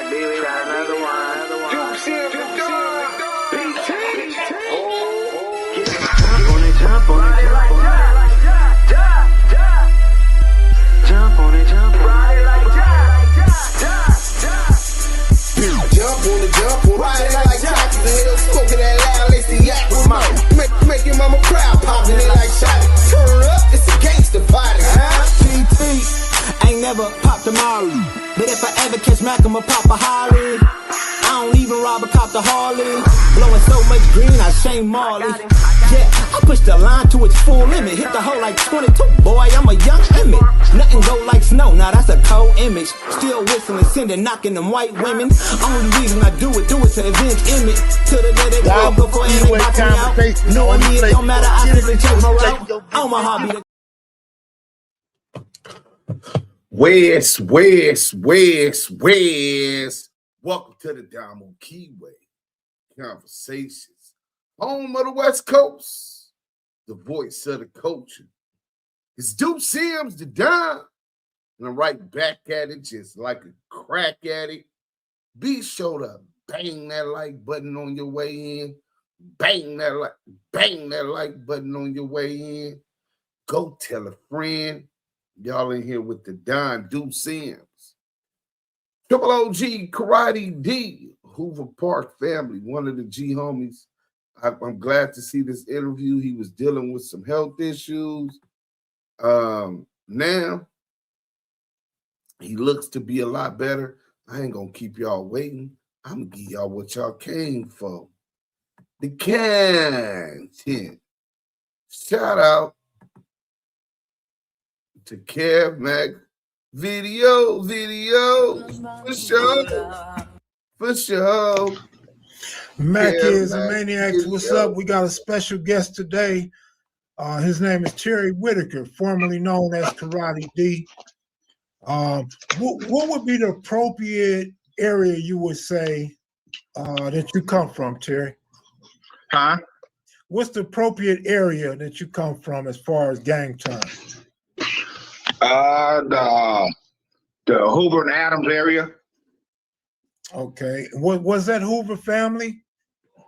Duse M, Jump on it, ride it like Jockey. The hell smoking that loud, lacy yak with mouth. Make your mama proud, popping it like shotty. Turn up, it's a gangster party. GT, ain't never popped a Molly, but if I ever catch Mac, I'ma pop a Holly. I don't even rob a cop the Harley. Blowing so much green, I shame Marley. Yeah, I push the line to its full limit. Hit the hole like 22, boy, I'm a young Emmett. Nothing go like snow, now that's a cold image. Still whistling, sending, knocking them white women. Only reason I do it to avenge image. To the day they go for it, they box me out. Knowing me, it don't matter, I simply change my route. On my hobby. West. Welcome to the Damu Kiwe Conversations, home of the West Coast, the voice of the culture. It's Duse M's the Don, and I'm right back at it just like a crack addict. Be sure to bang that like button on your way in. Bang that like button on your way in. Go tell a friend. Y'all in here with the Don Duse M's. Triple OG, Krazy D, Hoover Park Family, one of the G homies. I'm glad to see this interview. He was dealing with some health issues. Now, he looks to be a lot better. I ain't going to keep y'all waiting. I'm going to give y'all what y'all came for. The content. Shout out to KevMac. Video, for sure. Mac is a maniac. What's up? We got a special guest today. His name is Terry Whitaker, formerly known as Krazy D. What would be the appropriate area you would say that you come from, Terry? Huh? What's the appropriate area that you come from as far as gang terms? The Hoover and Adams area. Okay. What was that Hoover family?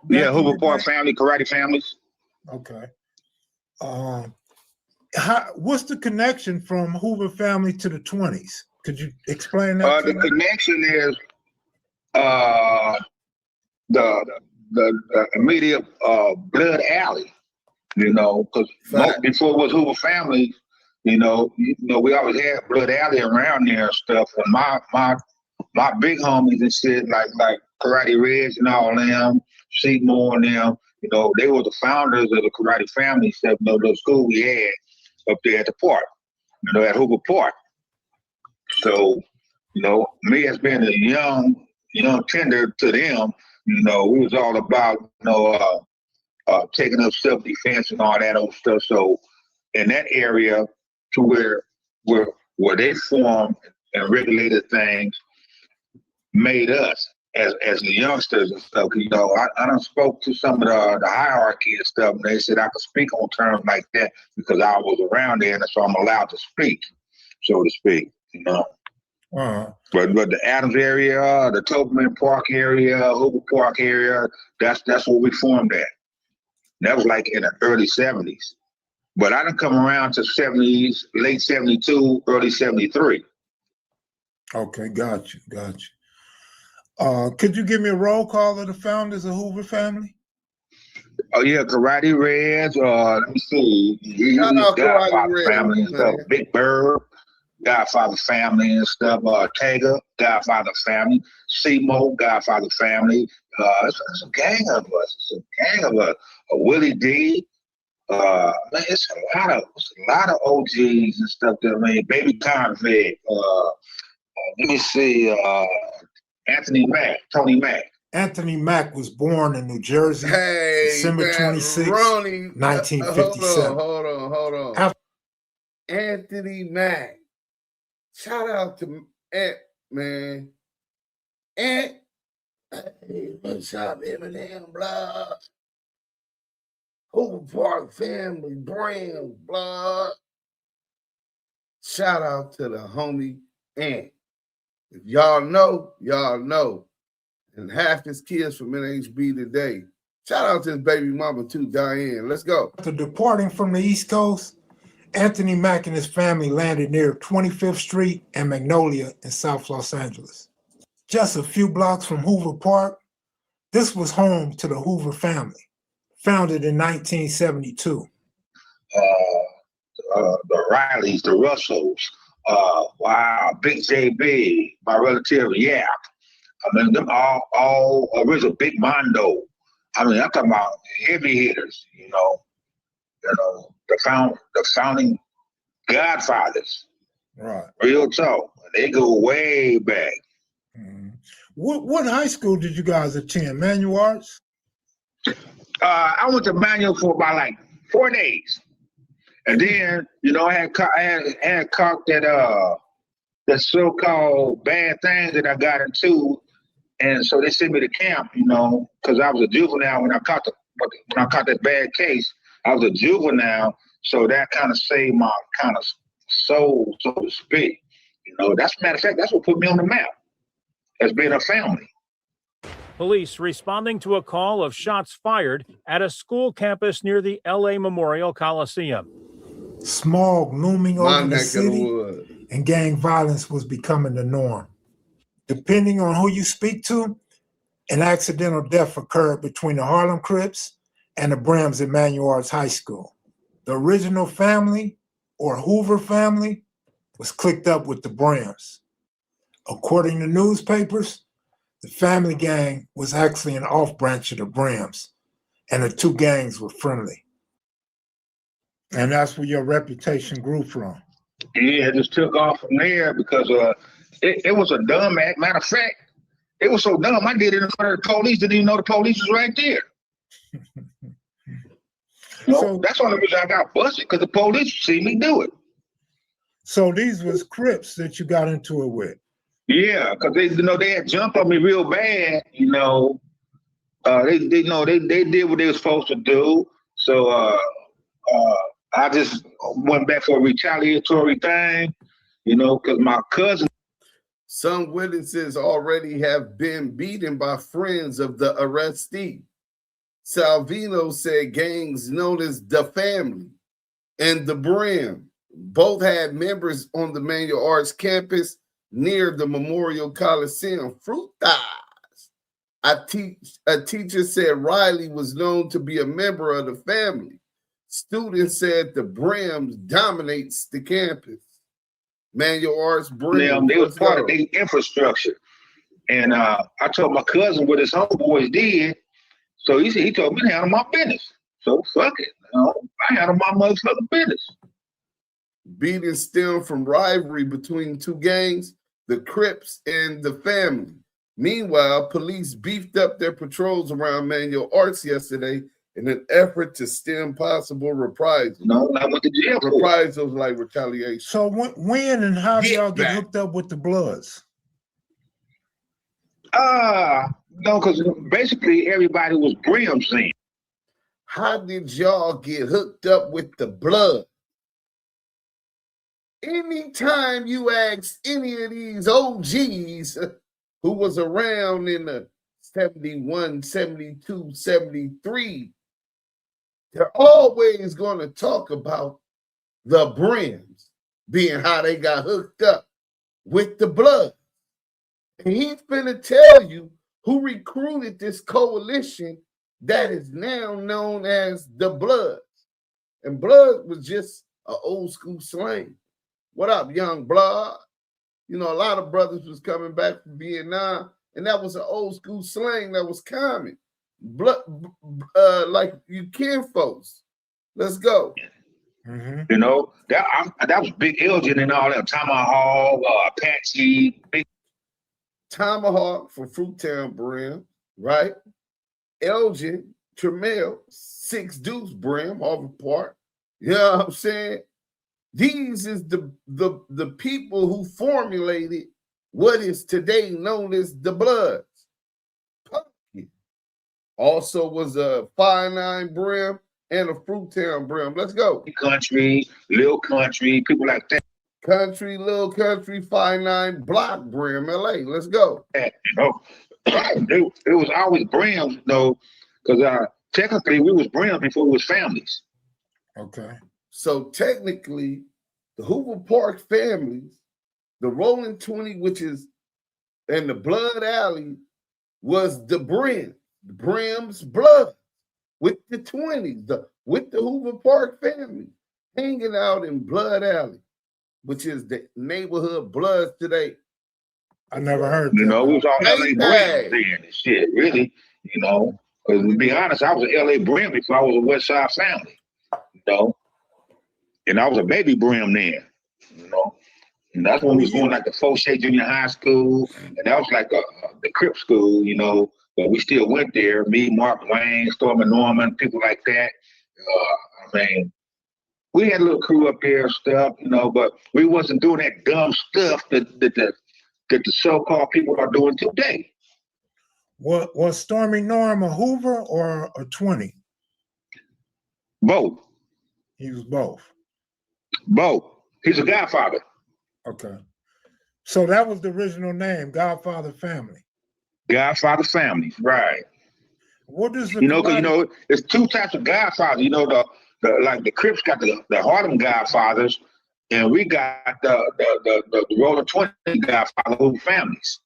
Yeah, Hoover Park Family, karate families. Okay. What's the connection from Hoover family to the 20s? Could you explain that? The connection is the immediate blood alley. You know, because before it was Hoover family. You know, we always had blood alley around there and stuff. And my big homies and shit, like Karate Reds and all them, Seymour and them, you know, they were the founders of the karate family stuff, you know, the school we had up there at the park, you know, at Hoover Park. So, you know, me as being a young tender to them, you know, we was all about, you know, taking up self-defense and all that old stuff. So in that area, to where they formed and regulated things, made us as the youngsters and stuff. You know, I done spoke to some of the hierarchy and stuff, and they said I could speak on terms like that because I was around there, and so I'm allowed to speak, so to speak. You know. But the Adams area, the Tobin Park area, Hoover Park area, that's where we formed at. That was like in the early 70s. But I didn't come around to 70s, late 72, early 73. Okay, got you. Could you give me a roll call of the founders of Hoover family? Oh yeah, Karate Reds. Let me see. Godfather family and stuff. Big Bird, Godfather family and stuff. Tega, Godfather family. Seymour, Godfather family. It's a gang of us. Willie D. It's a lot of OGs and stuff that I mean, Baby Convict. Let me see, Tony Mac. Anthony Mac was born in New Jersey, December 26, 1957. Hold on. Anthony Mac. Shout out to Ant, man. Ant. Hey, what's up, Eminem, blah. Hoover Park Family, Brims, blah. Shout out to the homie Ant. If y'all know, y'all know. And half his kids from NHB today. Shout out to his baby mama too, Diane. Let's go. After departing from the East Coast, Anthony Mack and his family landed near 25th Street and Magnolia in South Los Angeles. Just a few blocks from Hoover Park, this was home to the Hoover family, founded in 1972. The Rileys, the Russells, Big JB, my relative, yeah. I mean, them all original Big Mondo. I mean, I'm talking about heavy hitters, the founding godfathers. Right. Real talk. They go way back. Mm-hmm. What high school did you guys attend? Manual Arts? I went to Manual for about like 4 days. And then, I had caught that so-called bad thing that I got into. And so they sent me to camp, because I was a juvenile when I caught that bad case. I was a juvenile, so that kind of saved my kind of soul, so to speak. That's a matter of fact, that's what put me on the map as being a family. Police responding to a call of shots fired at a school campus near the LA Memorial Coliseum. Smog looming over the city, and gang violence was becoming the norm. Depending on who you speak to, an accidental death occurred between the Harlem Crips and the Brims at Manual Arts High School. The original family, or Hoover family, was clicked up with the Brims. According to newspapers, the family gang was actually an off-branch of the Brims, and the two gangs were friendly. And that's where your reputation grew from. Yeah, it just took off from there because it was a dumb act. Matter of fact, it was so dumb, I did it in front of the police, didn't even know the police was right there. That's the only reason I got busted, because the police see me do it. So these was Crips that you got into it with? Yeah, because they had jumped on me real bad, They did what they were supposed to do. So I just went back for a retaliatory thing, because my cousin. Some witnesses already have been beaten by friends of the arrestee. Salvino said gangs known as the Family and the Brim both had members on the Manual Arts campus near the Memorial Coliseum. Fruit thighs. A teacher said Riley was known to be a member of the family. Students said the Brims dominates the campus. Manual Arts Brims. They was part of the infrastructure. And I told my cousin what his homeboys did. So he told me to handle my business. So fuck it. I handle my motherfucking business. Beatings stem from rivalry between two gangs, the Crips and the Family. Meanwhile, police beefed up their patrols around Manual Arts yesterday in an effort to stem possible reprisals. I went to jail. Reprisals like retaliation. So when and how do y'all get hooked up with the Bloods? No, because basically everybody was Brims then. How did y'all get hooked up with the Blood? Anytime you ask any of these OGs who was around in the 71, 72, 73, they're always going to talk about the Brims being how they got hooked up with the Blood. And he's finna tell you who recruited this coalition that is now known as the Bloods. And Blood was just an old school slang. What up, young blood? A lot of brothers was coming back from Vietnam, and that was an old school slang that was common. Blood, like you kinfolks. Let's go. Mm-hmm. That was Big Elgin and all that. Tomahawk, Apache, Big Tomahawk from Fruittown Brim, right? Elgin, Tramiel, 6 Deuce Brim, Hoover Park. You know what I'm saying? These is the people who formulated what is today known as the Bloods. Pumpkin also was a 5'9" Brim and a Fruittown Brim. Let's go. Country, Lil Country, people like that. Little country, 5'9" block, Brim, LA. Let's go. You know, it was always Brims, you know, because technically we was Brims before we was families. Okay. So technically, the Hoover Park families, the Rollin 20, and the Blood Alley was the Brims blood with the 20s, with the Hoover Park family hanging out in Blood Alley, which is the neighborhood Bloods today. I never heard You that. know, we was all LA Brims then and shit, really, you know. Because to be honest, I was an LA Brim before I was a Westside family, you know. And I was a baby Brim then, you know. And that's when we was going like the Fauché Junior High School, and that was like the Crip school, you know. But we still went there. Me, Mark Wayne, Stormy Norman, people like that. I mean, we had a little crew up there and stuff, you know, but we wasn't doing that dumb stuff that the so-called people are doing today. Was Stormy Norm a Hoover or a 20? Both. He was both. Both. He's a Godfather. Okay. So that was the original name, Godfather Family. Godfather Family, right. What is the you know, because you know, there's two types of Godfathers. You know, the Crips got the Harlem Godfathers, and we got the Rollin 20 Godfather Hoover families.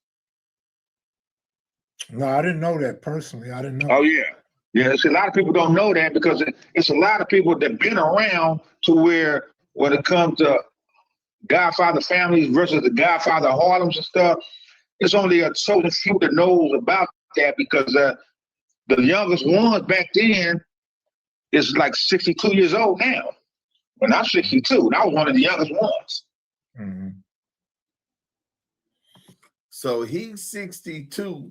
No, I didn't know that personally. I didn't know. Oh yeah, yeah. See, a lot of people don't know that because it's a lot of people that been around to where when it comes to Godfather families versus the Godfather Harlems and stuff, it's only a certain few that knows about that because the youngest ones back then is like 62 years old now. When I'm 62, and I was one of the youngest ones. Mm-hmm. So he's 62.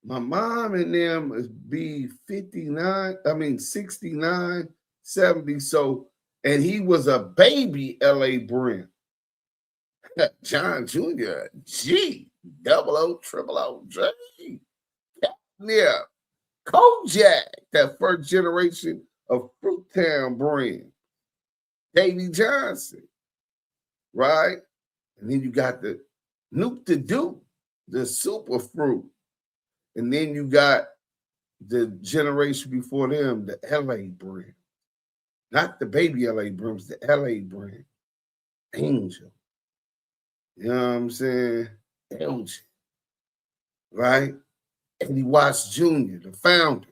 My mom and them is be 59, 69, 70. So, and he was a baby LA Brim. John Jr., G, 00, 000, J. Yeah. Kojak, that first generation of Fruittown Brim. Davy Johnson, right? And then you got the Nuke the Duke, the Super Fruit. And then you got the generation before them, the LA Brim. Not the baby LA Brims, the LA Brim. Angel. You know what I'm saying? Elgin. Right? Eddie Watts Jr., the founder.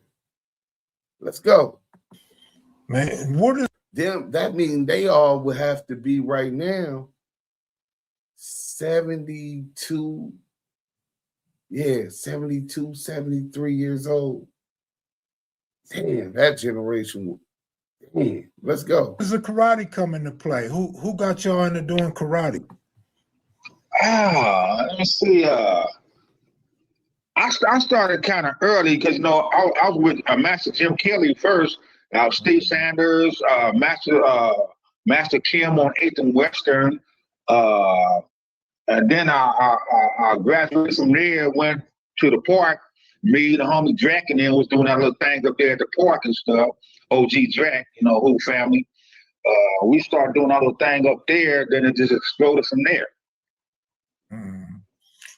Let's go. Man, what is them? That means they all would have to be right now 72. Yeah, 72, 73 years old. Damn, that generation. Damn, let's go. Does the karate come into play? Who got y'all into doing karate? Let me see. I started kind of early because you know I was with Master Jim Kelly first. Steve Sanders, Master Kim on 8th and Western, and then I graduated from there. Went to the park. Me, the homie Drac, and then was doing that little thing up there at the park and stuff. OG Drac, you know, whole family. We started doing our little thing up there. Then it just exploded from there.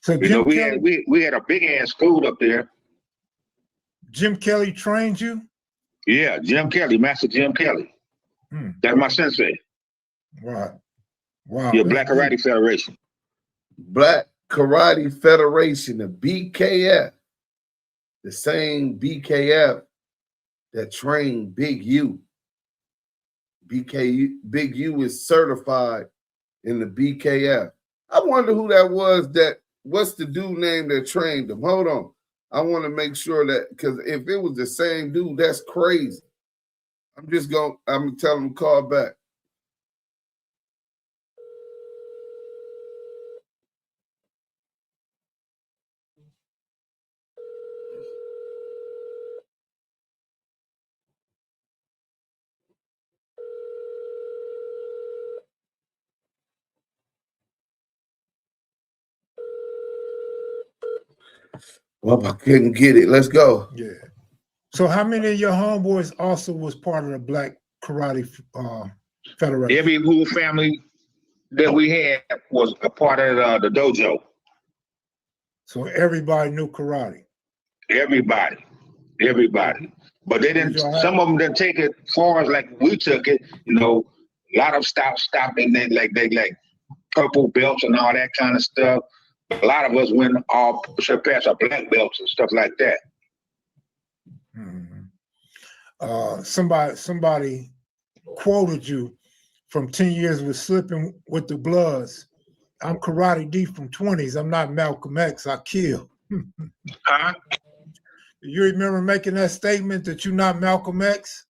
So you know, we had a big ass school up there. Jim Kelly trained you? Yeah, Jim Kelly, Master Jim Kelly. That's my sensei. Right. Wow. Yeah, Black Karate Federation. Black Karate Federation, the BKF. The same BKF that trained Big U. Big U is certified in the BKF. I wonder who that was what's the dude name that trained him? Hold on. I want to make sure that, because if it was the same dude, that's crazy. I'm going to tell him to call back. Well, I couldn't get it. Let's go. Yeah. So how many of your homeboys also was part of the Black Karate Federation? Every Hoover family that we had was a part of the dojo. So everybody knew karate. Everybody. But they didn't. Some of them didn't take it far as like we took it. You know, a lot of them stopped, and they like purple belts and all that kind of stuff. A lot of us went all surpassed our black belts and stuff like that. Mm-hmm. Somebody quoted you from 10 years with Slipping with the Bloods. I'm Karate D from 20s. I'm not Malcolm X. I kill. Huh? You remember making that statement that you're not Malcolm X?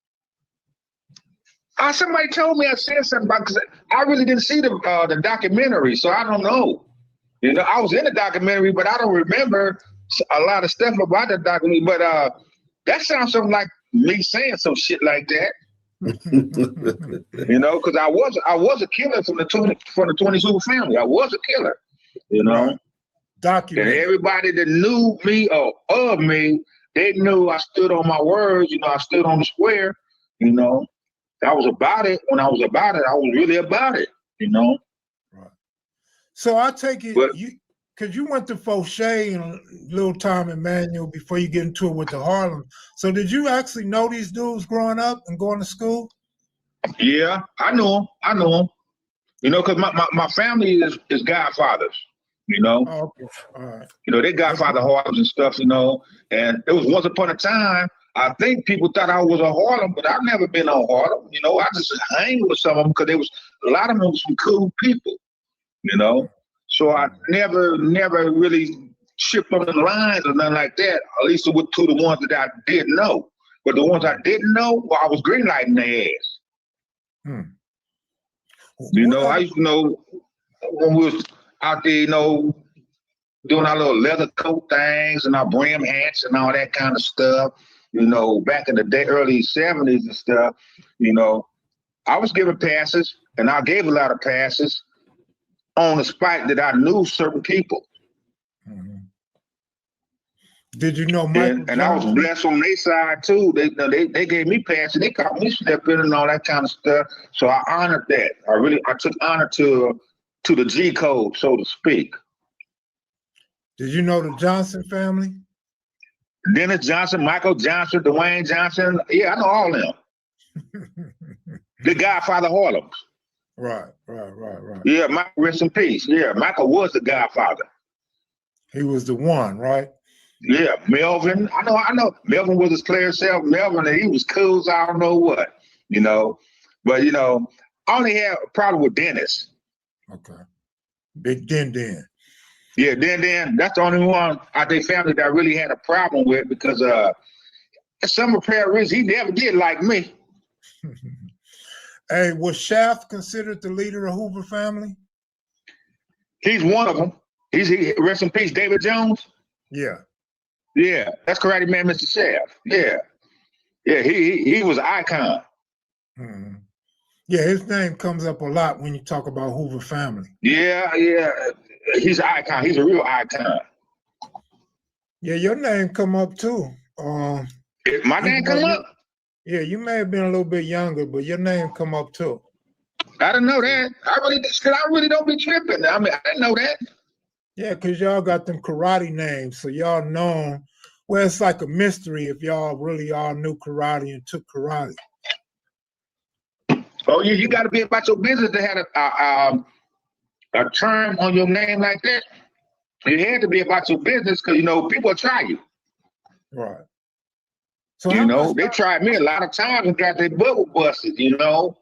Somebody told me I said something about, because I really didn't see the documentary, so I don't know. You know, I was in the documentary, but I don't remember a lot of stuff about the documentary. But that sounds something like me saying some shit like that. You know, because I was a killer from the 20 Hoover family. I was a killer. You know, and everybody that knew me or of me, they knew I stood on my words. You know, I stood on the square. You know, I was about it. When I was about it, I was really about it. You know. Right. So I take it because you went to Fauché and a little time in Manual before you get into it with the Harlem. So did you actually know these dudes growing up and going to school? Yeah, I knew them. You know, because my family is godfathers. You know. Oh, okay. All right. You know, they godfather Harlems and stuff. You know, and it was once upon a time. I think people thought I was a Harlem, but I've never been on Harlem. You know, I just hang with some of them because a lot of them was some cool people. You know, so I never really shipped on the lines or nothing like that. At least to the ones that I didn't know. But the ones I didn't know, well, I was greenlighting their ass. You know, I used to know when we was out there, you know, doing our little leather coat things and our brim hats and all that kind of stuff. You know, back in the day, early 70s and stuff. You know, I was giving passes, and I gave a lot of passes on the spot that I knew certain people. Did you know Michael and I was blessed on their side too. They gave me passes. They caught me stepping and all that kind of stuff. So I honored that. I took honor to the G code, so to speak. Did you know the Johnson family? Dennis Johnson, Michael Johnson, Dwayne Johnson. Yeah, I know all of them. The Godfather Harlems. Right. Yeah, Michael, rest in peace. Yeah, Michael was the Godfather. He was the one, right? Yeah, Melvin. I know. Melvin was his player self. Melvin, and he was cool as I don't know what, you know. But, you know, I only had a problem with Dennis. Okay. Big Den. Yeah, Den. That's the only one out their family that I really had a problem with because some apparent reason he never did like me. Hey, was Shaft considered the leader of Hoover family? He's one of them. He rest in peace, David Jones. Yeah, that's Karate Man, Mr. Shaft. Yeah, he was an icon. Mm-hmm. Yeah, his name comes up a lot when you talk about Hoover family. Yeah, he's an icon. He's a real icon. Yeah, your name come up too. My name come up? Yeah, you may have been a little bit younger, but your name come up too. I didn't know that. I really don't be tripping. I mean, I didn't know that. Yeah, because y'all got them karate names, so y'all known. Well, it's like a mystery if y'all really all knew karate and took karate. Oh, yeah, you got to be about your business to have a term on your name like that. You had to be about your business because, you know, people try you. Right. So you know, they tried me a lot of times and got their bubble busted, you know.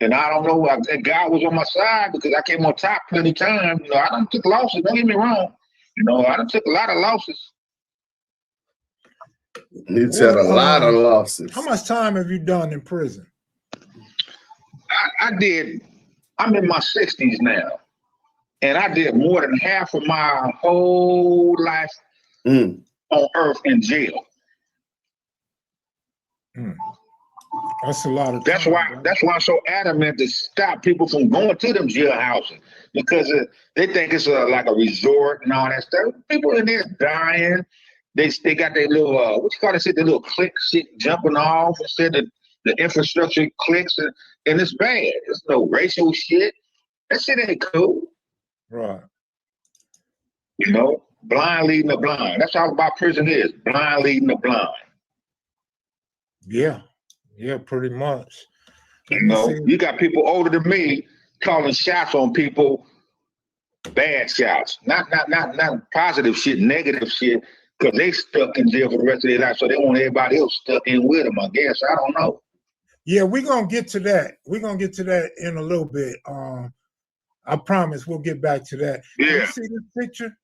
And I don't know, that guy was on my side because I came on top plenty of times. You know, I done took losses, don't get me wrong. You know, I done took a lot of losses. He said a lot of losses. How much time have you done in prison? I did, I'm in my 60s now. And I did more than half of my whole life on earth in jail. That's a lot of time. That's why I'm so adamant to stop people from going to them jailhouses because they think it's like a resort and all that stuff. People in there dying. They got their little what you call it? The little click shit jumping off and said that the infrastructure clicks and it's bad. There's no racial shit. That shit ain't cool. Right. You know, blind leading the blind. That's how my prison is. Blind leading the blind. Yeah. Yeah, pretty much. You know, you got people older than me calling shots on people, bad shots. Not positive shit, negative shit, because they stuck in jail for the rest of their life. So they want everybody else stuck in with them, I guess. I don't know. Yeah, we're gonna get to that. We're gonna get to that in a little bit. I promise we'll get back to that. Yeah. Can you see this picture?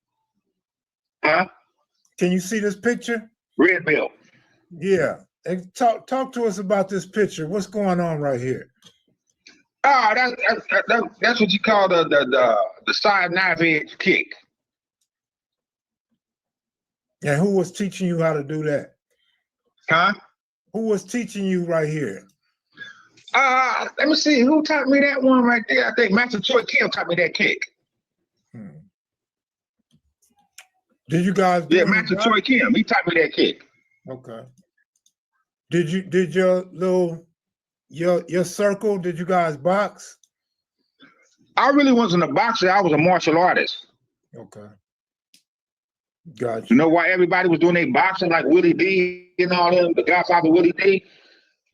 Huh? Can you see this picture? Red belt. Yeah. And talk to us about this picture. What's going on right here? That's what you call the side knife edge kick. And who was teaching you how to do that? Huh? Who was teaching you right here? Let me see. Who taught me that one right there? I think Master Troy Kim taught me that kick. Did you guys? Yeah, Master Troy Kim. He taught me that kick. Okay. Did your circle? Did you guys box? I really wasn't a boxer. I was a martial artist. Okay. Gotcha. You know why everybody was doing their boxing, like Willie D and all them, the Godfather Willie D?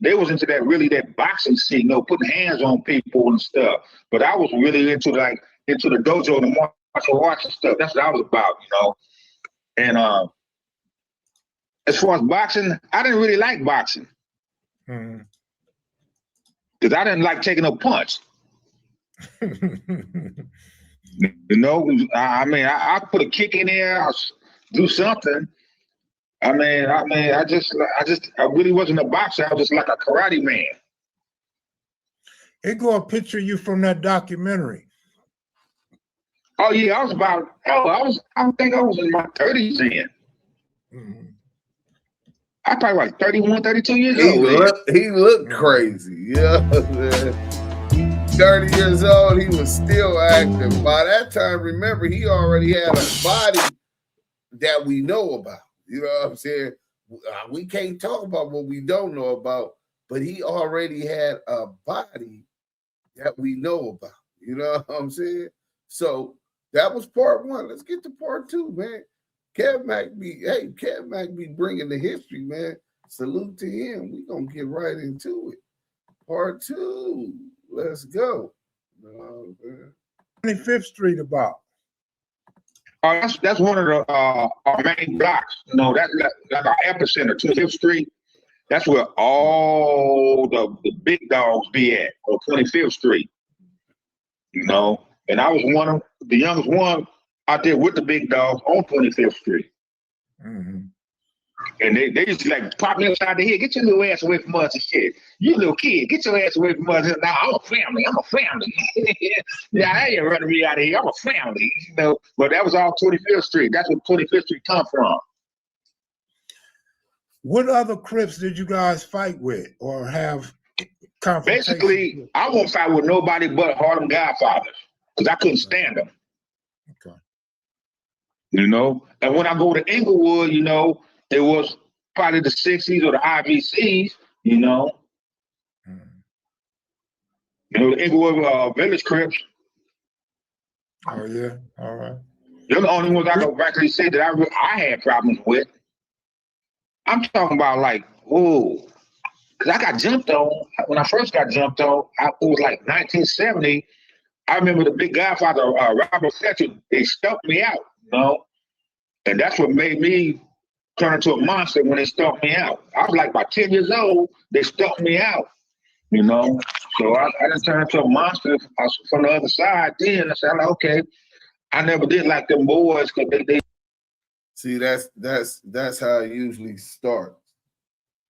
They was into that boxing scene, you know, putting hands on people and stuff. But I was really into the dojo, the martial arts and stuff. That's what I was about, you know. And as far as boxing, I didn't really like boxing. Because I didn't like taking a punch. You know, I mean, I put a kick in there, I'll do something. I really wasn't a boxer. I was just like a karate man. Here go a picture of you from that documentary. Oh yeah, I think I was in my 30s then. I probably like 31, 32 years old. He looked crazy. Yeah, man. 30 years old, he was still active. By that time, remember, he already had a body that we know about. You know what I'm saying? We can't talk about what we don't know about, but he already had a body that we know about. You know what I'm saying? So that was part one. Let's get to part two, man. KevMac be bringing the history, man. Salute to him. We're going to get right into it. Part two. Let's go. 25th Street about. That's one of the our main blocks. You know, that's our epicenter, 25th Street. That's where all the big dogs be at, on 25th Street. You know, and I was one of the youngest one out there with the big dogs on 25th Street. And they used to like pop me upside the head, get your little ass away from us and shit. You little kid, get your ass away from us. Now I'm a family. Yeah, I ain't running me out of here. I'm a family, you know. But that was all 25th Street. That's where 25th Street come from. What other Crips did you guys fight with or have confrontations Basically, with? I won't fight with nobody but Harlem Godfathers because I couldn't stand them. Okay. You know, and when I go to Inglewood, you know, it was probably the 60s or the IVCs, you know. You know, the Inglewood Village Crips. Oh, yeah. All right. They're the only ones I can actually say that I had problems with. I'm talking about like, whoa. Because I got jumped on. When I first got jumped on, it was like 1970. I remember the big Godfather, Robert Fletcher, they stumped me out, you know. And that's what made me turn into a monster when they stumped me out. I was like about 10 years old, they stumped me out, you know. So I didn't turn into a monster from the other side then. I said, okay, I never did like them boys because they See, that's how it usually starts.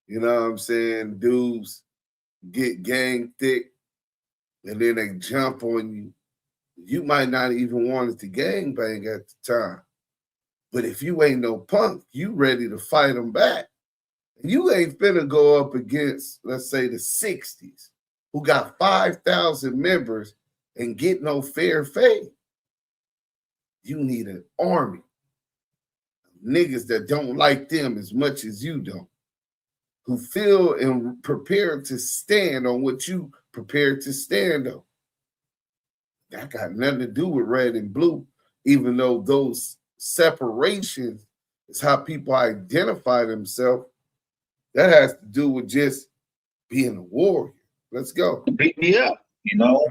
You know what I'm saying? Dudes get gang thick and then they jump on you. You might not even want it to gang bang at the time. But if you ain't no punk, you ready to fight them back. You ain't finna go up against, let's say, the 60s, who got 5,000 members and get no fair fade. You need an army of niggas that don't like them as much as you don't, who feel and prepared to stand on what you prepared to stand on. that got nothing to do with red and blue, even though those separations is how people identify themselves. That has to do with just being a warrior. Let's go. Beat me up, you know,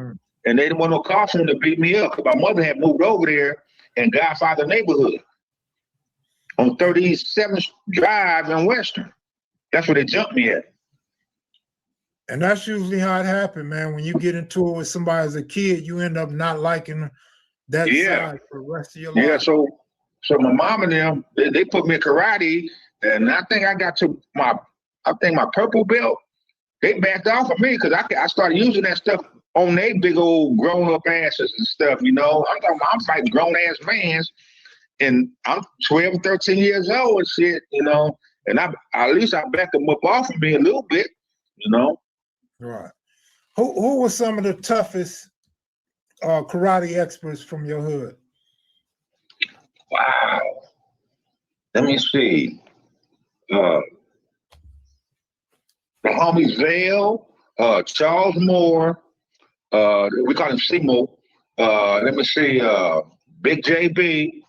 and they didn't want no car for them to beat me up because my mother had moved over there in Godfather neighborhood on 37th Drive in Western. That's where they jumped me at. And that's usually how it happened, man. When you get into it with somebody as a kid, you end up not liking that side for the rest of your life. Yeah, so my mom and them, they put me in karate, and I think I got to my purple belt. They backed off of me because I started using that stuff on they big old grown up asses and stuff, you know. I'm talking about I'm fighting grown ass mans, and I'm 12, 13 years old and shit, you know. And at least I backed them up off of me a little bit, you know. Right. Who were some of the toughest karate experts from your hood? Wow. Let me see. The homies Vale, Charles Moore, we call him Simo. Let me see, Big JB,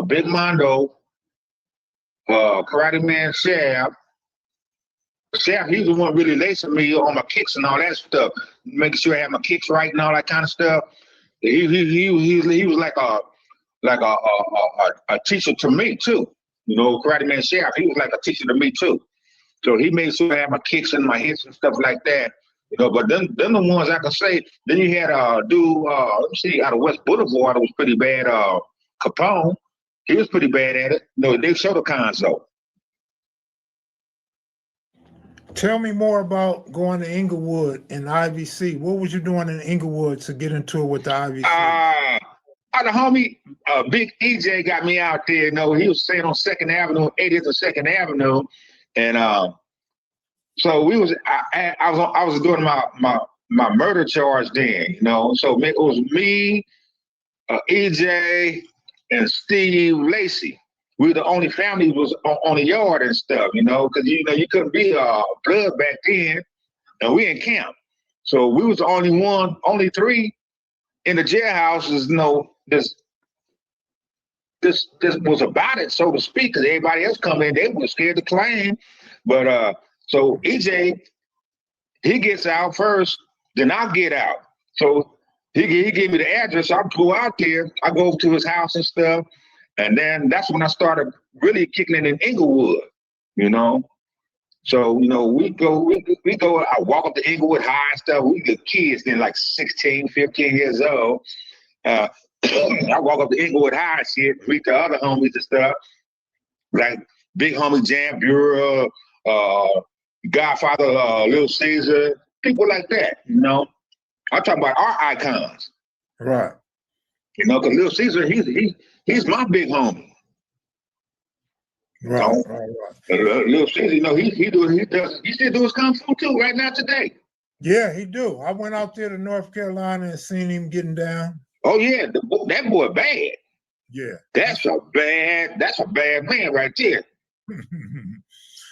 Big Mondo, Karate Man Shaft. Shaft, he was the one really lacing me on my kicks and all that stuff, making sure I had my kicks right and all that kind of stuff. He was like a teacher to me too. You know, Karate Man Shaft, he was like a teacher to me too. So he made sure I had my kicks and my hits and stuff like that. You know, but then the ones I can say. Then you had dude, let me see, out of West Boulevard, it was pretty bad. Capone, he was pretty bad at it. No, they showed the cons though. Tell me more about going to Inglewood and IVC. What was you doing in Inglewood to get into it with the IVC? The homie, Big EJ got me out there. You know, he was staying on 2nd Avenue, 80th and 2nd Avenue. And so I was doing my murder charge then, you know. So it was me, EJ, and Steve Lacey. We were the only family who was on the yard and stuff, you know, because you couldn't be blood back then, and we in camp. So we was the only three in the jailhouses, you know, this was about it, so to speak, because everybody else come in, they were scared to claim. But so EJ, he gets out first, then I'll get out. So he gave me the address. I go out there, I go over to his house and stuff. And then that's when I started really kicking it in Inglewood, you know. So, you know, we go, I walk up to Inglewood High and stuff. We get kids then like 16, 15 years old. I walk up to Inglewood High and shit, meet the other homies and stuff. Like big homie Jan Bureau, Godfather Little Caesar, people like that, you know. I'm talking about our icons. Right. You know, because Little Caesar, he's my big homie. Right, so, right. Little Caesar, you know, he still do his kung fu too right now today. Yeah, he do. I went out there to North Carolina and seen him getting down. Oh yeah, that boy bad. Yeah. That's a bad man right there.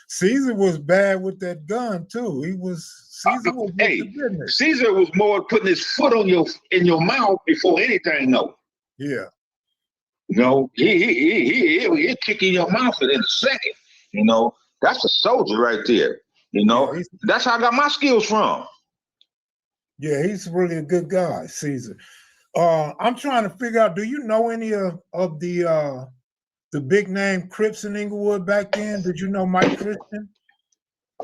Caesar was bad with that gun too. Caesar was hey, the business. Caesar was more putting his foot in your mouth before anything though. Yeah. You know, he'll kick in your mouth in a second. You know, that's a soldier right there. You know, yeah, that's how I got my skills from. Yeah, he's really a good guy, Caesar. I'm trying to figure out, do you know any of the big name Crips in Inglewood back then? Did you know Mike Christian?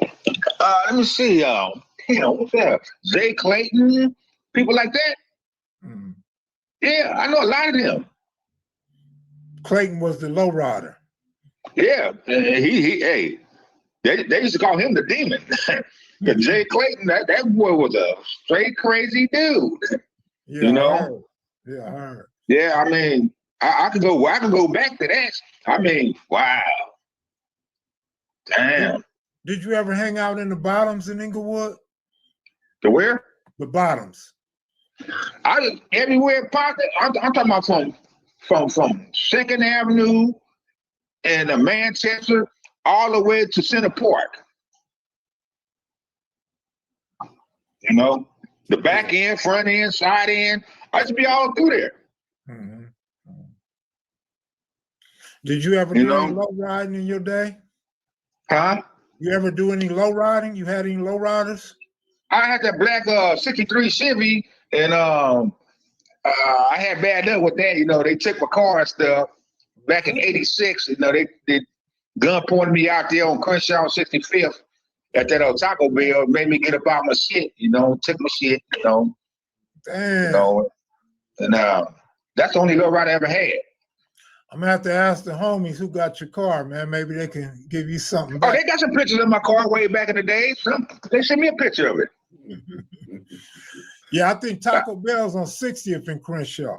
Let me see. What's that? Zay Clayton, people like that. Mm. Yeah, I know a lot of them. Clayton was the lowrider. Yeah, they used to call him the demon. Jay Clayton, that boy was a straight crazy dude. Yeah, you know. I heard. Yeah, I mean, I can go back to that. I mean, wow. Damn. Did you ever hang out in the Bottoms in Inglewood? The where? The Bottoms. I everywhere pocket. I'm talking about from 2nd Avenue and Manchester all the way to Center Park. You know? The back end, front end, side end. I used to be all through there. Mm-hmm. Did you ever do any low riding in your day? Huh? You ever do any low riding? You had any low riders? I had that black 63 Chevy, and I had bad luck with that. You know, they took my car and stuff back in '86. You know, they gun pointed me out there on Crenshaw 65th at that Taco Bell, made me get up out my shit. You know, took my shit. You know, damn. You know, and that's the only low ride I ever had. I'm gonna have to ask the homies who got your car, man. Maybe they can give you something back. Oh, they got some pictures of my car way back in the day. They sent me a picture of it. Yeah, I think Taco Bell's on 60th in Crenshaw.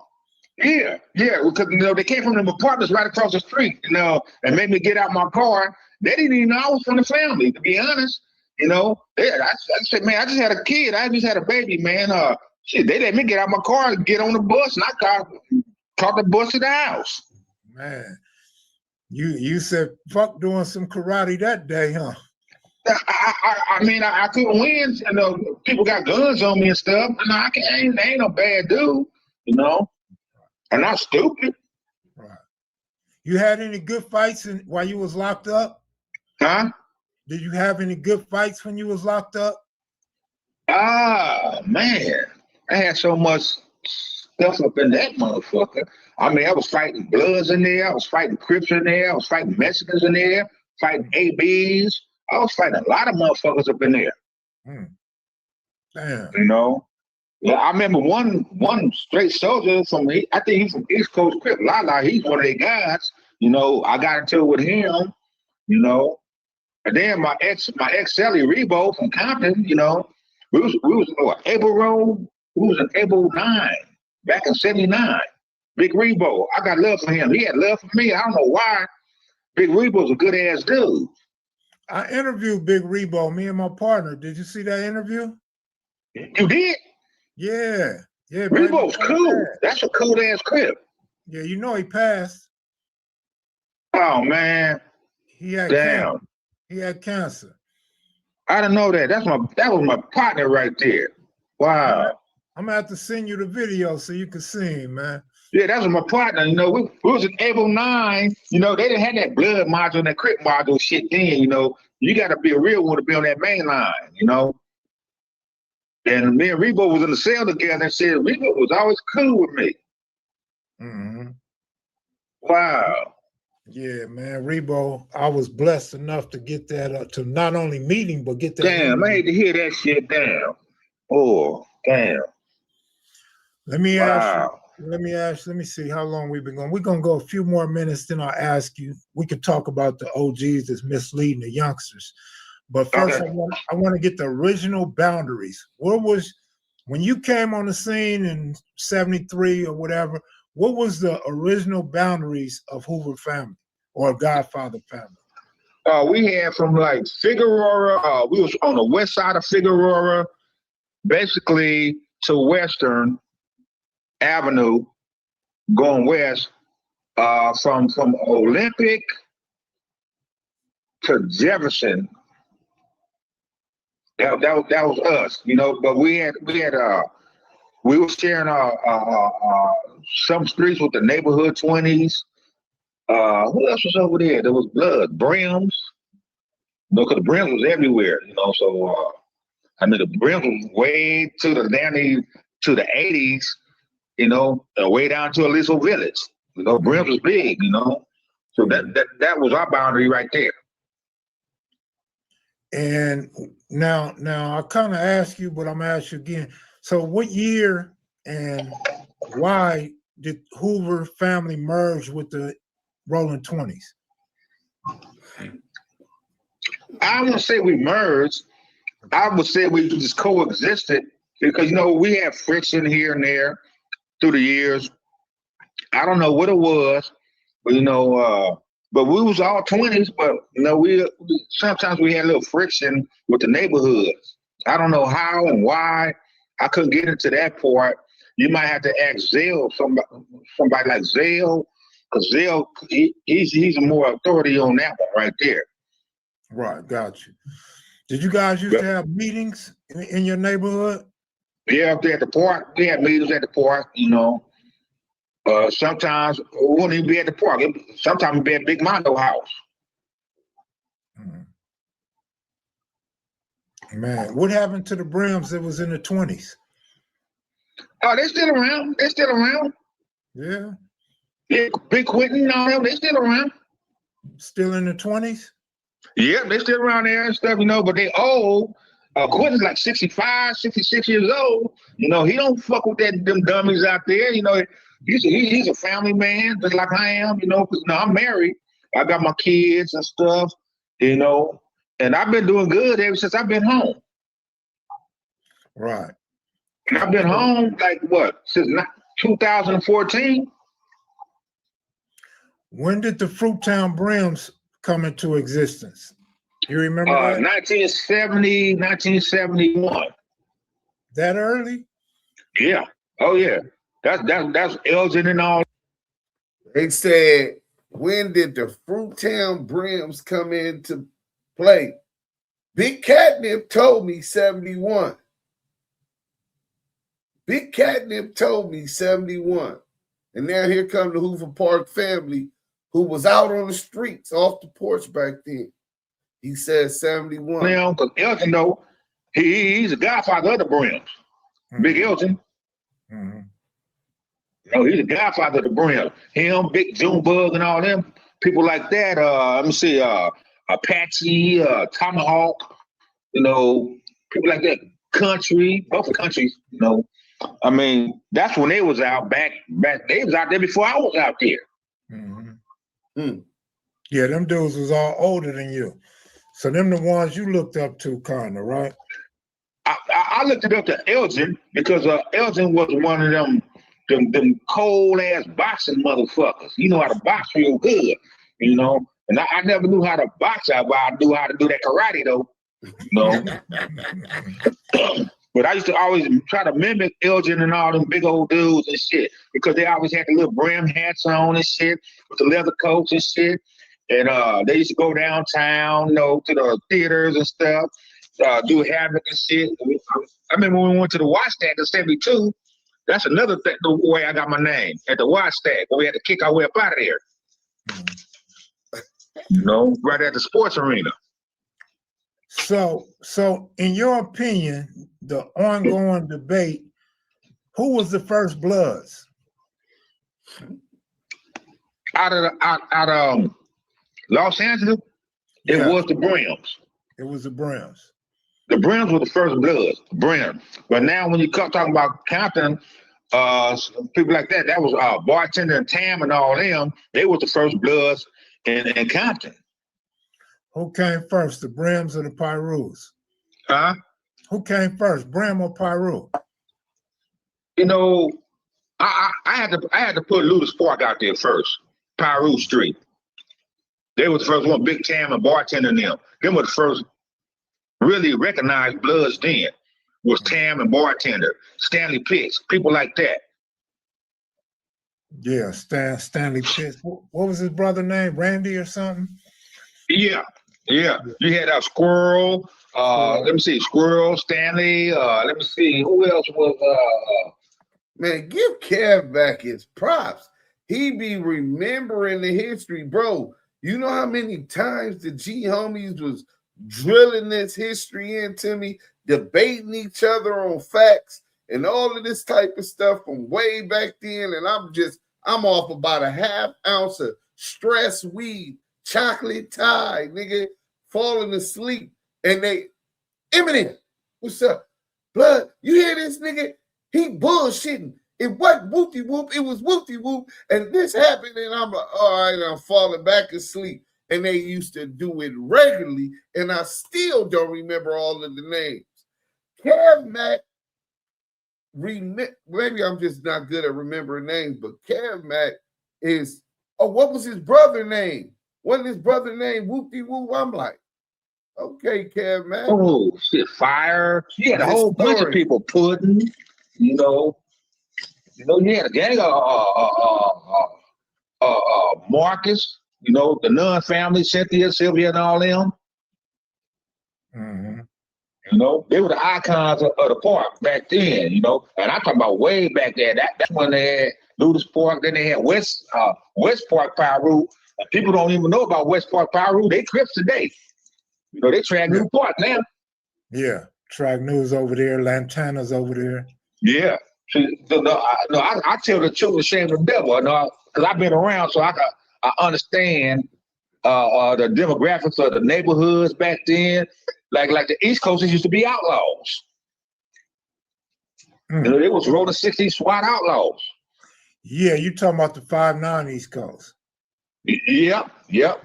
Yeah, because you know they came from them apartments right across the street, you know, and made me get out my car. They didn't even know I was from the family, to be honest. You know, I said, man, I just had a kid. I just had a baby, man. Shit, they let me get out my car and get on the bus, and I caught the bus to the house. Man, you said fuck doing some karate that day, huh? I mean, I couldn't win. You know, people got guns on me and stuff. And I ain't no bad dude, you know. I'm not stupid. Right. You had any good fights while you was locked up? Huh? Did you have any good fights when you was locked up? Ah, man. I had so much stuff up in that motherfucker. I mean, I was fighting Bloods in there. I was fighting Crips in there. I was fighting Mexicans in there. Fighting ABs. I was fighting a lot of motherfuckers up in there. Damn. You know? Yeah, I remember one straight soldier I think he's from East Coast Crip. Lala, he's one of their guys. You know, I got into it with him, you know. And then my ex Sally Rebo from Compton, you know, we was Able Road. We was in Able 9 back in '79. Big Rebo, I got love for him. He had love for me. I don't know why. Big Rebo's a good ass dude. I interviewed Big Rebo, me and my partner. Did you see that interview? You did? Yeah. Rebo's cool. That's a cool ass Crip. Yeah, you know he passed. Oh man. He had damn. Cancer. He had cancer. I didn't know that. That was my partner right there. Wow. I'm gonna have to send you the video so you can see him, man. Yeah, that was my partner. You know, we was in Able 9. You know, they didn't have that blood module and that Crip module shit then. You know, you got to be a real one to be on that main line. You know. And me and Rebo was in the cell together and said Rebo was always cool with me. Mm-hmm. Wow. Yeah, man, Rebo, I was blessed enough to get that to not only meet him, but get that. Damn, I hate to hear that shit. Damn. Oh, damn. Let me see how long we've been going. We're gonna go a few more minutes, then I'll ask you. We could talk about the OGs that's misleading the youngsters. But first, okay. I want to get the original boundaries. What was, when you came on the scene in '73 or whatever, what was the original boundaries of Hoover Family or Godfather Family? We had from like Figueroa, we was on the west side of Figueroa, basically to Western Avenue, going west, from Olympic to Jefferson. That was us, you know. But we were sharing some streets with the neighborhood 20s. Who else was over there? There was Blood, Brims. You know, because the Brims was everywhere, you know. So I mean, the Brims was way to the 80s, you know, way down to Aliso Village. You know, Brims was big, you know. So that was our boundary right there. And now I kind of ask you, but I'm gonna ask you again. So what year and why did Hoover Family merge with the Rollin 20s? I wouldn't say we merged. I would say we just coexisted because, you know, we had friction here and there through the years. I don't know what it was, but, you know, but we was all 20s, but, you know, sometimes we had a little friction with the neighborhoods. I don't know how and why. I couldn't get into that part. You might have to ask Zell, somebody like Zell, because Zell, he's a more authority on that one right there. Right, got you. Did you guys used to have meetings in your neighborhood? Yeah, up there at the park. We had meetings at the park, you know. Sometimes we wouldn't even be at the park. Sometimes we'd be at Big Mondo house. Man, what happened to the Brims that was in the 20s? Oh, they're still around. They're still around. Yeah. Yeah, Big Quentin and all them, they're still around. Still in the 20s? Yeah, they're still around there and stuff, you know, but they old. Quentin's like 65, 66 years old. You know, he don't fuck with them dummies out there. You know, he's a family man, just like I am, you know, because I'm married. I got my kids and stuff, you know, and I've been doing good ever since I've been home. Right. And I've been home like what, since 2014? When did the Fruittown Brims come into existence? You remember that? 1970, 1971. That early? Yeah. Oh yeah. That's Elgin and all. They said, when did the Fruittown Brims come into play? Big Catnip told me 71. Big Catnip told me 71. And now here come the Hoover Park family, who was out on the streets off the porch back then. He said 71. Now, because Elgin, though, he's the godfather of the Brims. Big Elgin. No, he's the godfather of the Brims. Him, Big Junebug, and all them people like that. Let me see, Apache, Tomahawk. You know, people like that. Country, both the countries. You know, I mean, that's when they was out back. They was out there before I was out there. Yeah, them dudes was all older than you. So them the ones you looked up to, kinda, right? I looked it up to Elgin because Elgin was one of them cold ass boxing motherfuckers. You know how to box real good, you know. And I never knew how to box out, but I knew how to do that karate though. You know. But I used to always try to mimic Elgin and all them big old dudes and shit because they always had the little brim hats on and shit with the leather coats and shit. And they used to go downtown, you know, to the theaters and stuff, do havoc and shit. I remember when we went to the Westside in 72. That's another thing, the way I got my name, at the Westside, where we had to kick our way up out of there. You know, right at the sports arena. So in your opinion, the ongoing debate, who was the first Bloods? Out of Los Angeles, it was the Brims. It was the Brims. The Brims were the first Bloods, Brims. But now when you come talking about Compton, people like that, that was Bartender and Tam and all them, they were the first Bloods in Compton. Who came first, the Brims or the Pyrus? Huh? Who came first, Brim or Pyru? You know, I had to put Ludus Park out there first, Pyru Street. They was the first one, Big Tam and Bartender and them. Them were the first really recognized Bloods then. Was Tam and Bartender, Stanley Pitts, people like that. Yeah, Stanley Pitts. What was his brother name? Randy or something? Yeah. You had Squirrel. Let me see, Squirrel, Stanley. Let me see, who else was? Man, give KevMac his props. He be remembering the history, bro. You know how many times the G homies was drilling this history into me, debating each other on facts and all of this type of stuff from way back then. And I'm off about a half ounce of stress weed, chocolate tie, nigga, falling asleep. And Eminem, what's up? Blood, you hear this nigga? He bullshitting. It wasn't whoopty whoop, it was whoopty whoop. And this happened, and I'm like, all right, I'm falling back asleep. And they used to do it regularly, and I still don't remember all of the names. KevMac, maybe I'm just not good at remembering names, but KevMac is, what was his brother name? Wasn't his brother name Whoopty Whoop? I'm like, okay, KevMac. Oh, shit, Fire. He had a whole bunch of people, Pudding, you know, you had a gang of Marcus, you know, the Nunn family, Cynthia, Sylvia, and all them. Mm-hmm. You know, they were the icons of the park back then, you know. And I'm talking about way back there. That's when they had Ludus Park, then they had West Park Pyru. And people don't even know about West Park Pyru. They Crips today. You know, they track New Park now. Yeah, track news over there, Lantana's over there. Yeah. I tell the truth and shame the devil, because I've been around, so I understand the demographics of the neighborhoods back then. Like the East Coast, it used to be outlaws. You know, they was rolling 60 SWAT outlaws. Yeah, you talking about the 5'9" East Coast. Yep. Yeah,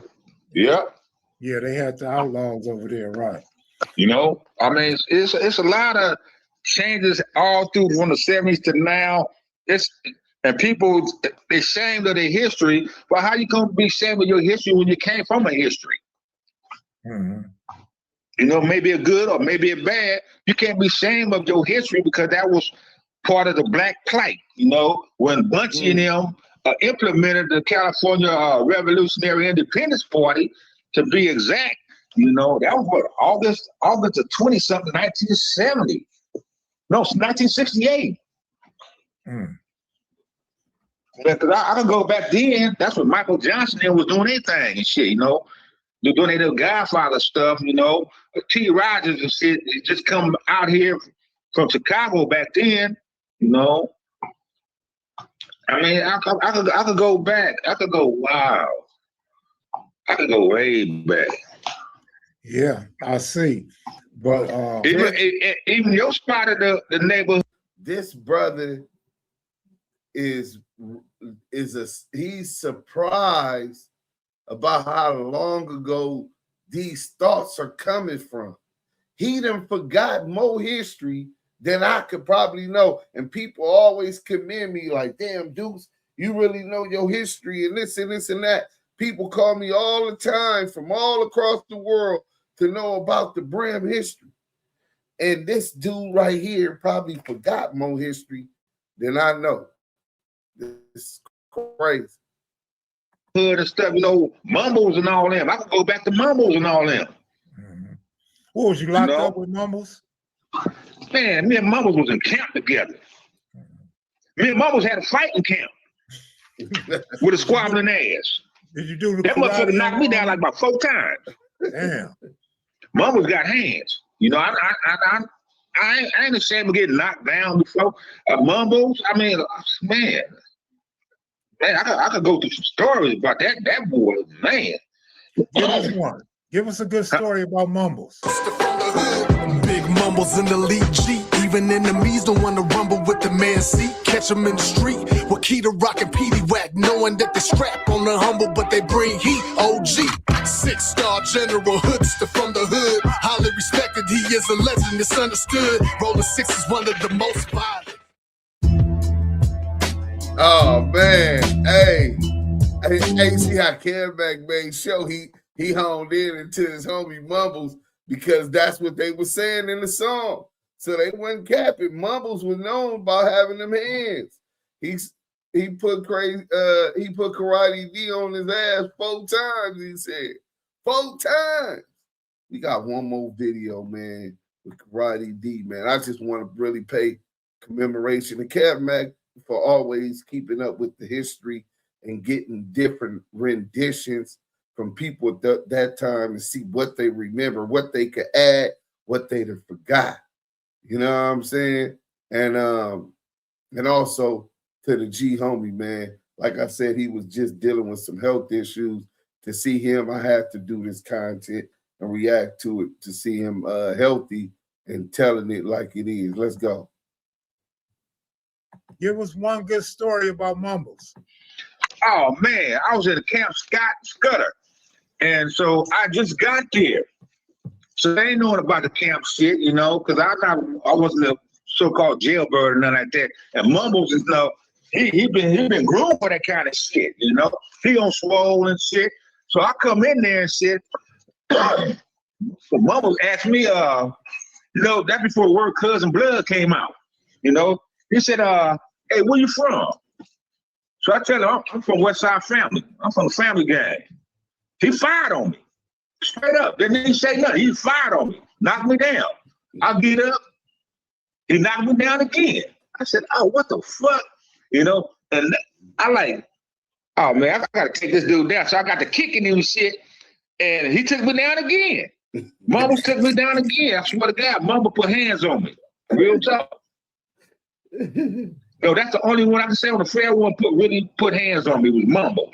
they had the outlaws over there, right? You know, I mean, it's a lot of changes all through from the 70s to now. And people, they're ashamed of their history. But how you gonna be ashamed of your history when you came from a history? You know, maybe a good or maybe a bad. You can't be ashamed of your history because that was part of the Black plight. You know, when Bunchy and them implemented the California Revolutionary Independence Party, to be exact, you know, that was what, August of 20-something, 1970. No, 1968. Because I can go back then. That's when Michael Johnson was doing anything and shit, you know. They're doing their little Godfather stuff, you know. T. Rogers and shit just come out here from Chicago back then, you know. I mean, I could go back. I could go, wow. I could go way back. Yeah, I see. But even your spot of the neighborhood. This brother he's surprised about how long ago these thoughts are coming from. He done forgot more history than I could probably know. And people always commend me like, damn, Dukes, you really know your history and this and this and that. People call me all the time from all across the world to know about the Brim history. And this dude right here probably forgot more history than I know. This is crazy. Hood and stuff, you know, Mumbles and all them. I can go back to Mumbles and all them. What was you locked up with Mumbles? Man, me and Mumbles was in camp together. Me and Mumbles had a fighting camp with a squabbling ass. Did you do the that motherfucker knocked me down like about 4 times. Damn. Mumbles got hands. You know, I ain't ashamed of getting knocked down before. Mumbles, I mean, man, I could go through some stories about that boy, man. Give us one. Give us a good story about Mumbles. Big Mumbles in the lead G. Even enemies don't want to rumble with the man seat. Catch them in the street with Keita Rock and Petey Whack, knowing that they strap on the humble, but they bring heat. OG, 6-star general, hoodster from the hood. Highly respected, he is a legend, it's understood. Rollin 6 is one of the most violent. Oh man, hey, see how KevMac made sure he honed in into his homie Mumbles because that's what they were saying in the song. So they wasn't capping. Mumbles was known by having them hands. He put Karate D on his ass 4 times. He said 4 times. We got one more video, man, with Karate D, man. I just want to really pay commemoration to KevMac for always keeping up with the history and getting different renditions from people at that time and see what they remember, what they could add, what they'd have forgot. You know what I'm saying? And also to the G homie, man. Like I said, he was just dealing with some health issues. To see him, I have to do this content and react to it to see him healthy and telling it like it is. Let's go. Give us one good story about Mumbles. Oh man, I was at a Camp Scudder, and so I just got there. So they ain't knowing about the camp shit, you know, because I wasn't a so-called jailbird or nothing like that. And Mumbles and stuff, he been groomed for that kind of shit, you know. He on swole and shit. So I come in there and shit. So Mumbles asked me, you know, that before the word Cousin Blood came out, you know. He said, hey, where you from? So I tell him, I'm from Westside Family. I'm from the family gang. He fired on me. Straight up. Didn't even say nothing. He fired on me. Knocked me down. I get up, he knocked me down again. I said, oh, what the fuck? You know, and I like, oh man, I gotta take this dude down. So I got to kicking him and shit, and he took me down again. Mama took me down again. I swear to God, Mama put hands on me. Real talk. No, that's the only one I can say on the fair one really put hands on me was Mumbo.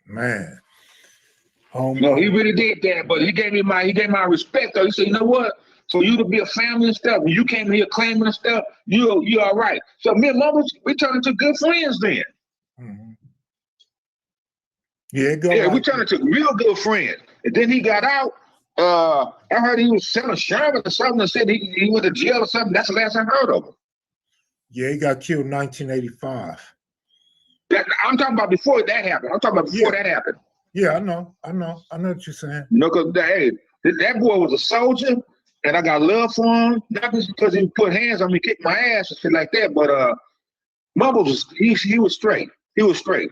Man. No, he really did that, but he gave me my respect though. He said, you know what? For you to be a family and stuff, when you came here claiming and stuff, you all right. So me and Mama, we turned into good friends then. Mm-hmm. Yeah, we turned into real good friends. And then he got out. I heard he was selling Sherman or something and said he went to jail or something. That's the last I heard of him. Yeah, he got killed in 1985. I'm talking about before that happened. I'm talking about before that happened. Yeah, I know what you're saying. You know, because that boy was a soldier, and I got love for him, not just because he put hands on me, kicked my ass and shit like that, but Mumbles was he was straight. He was straight.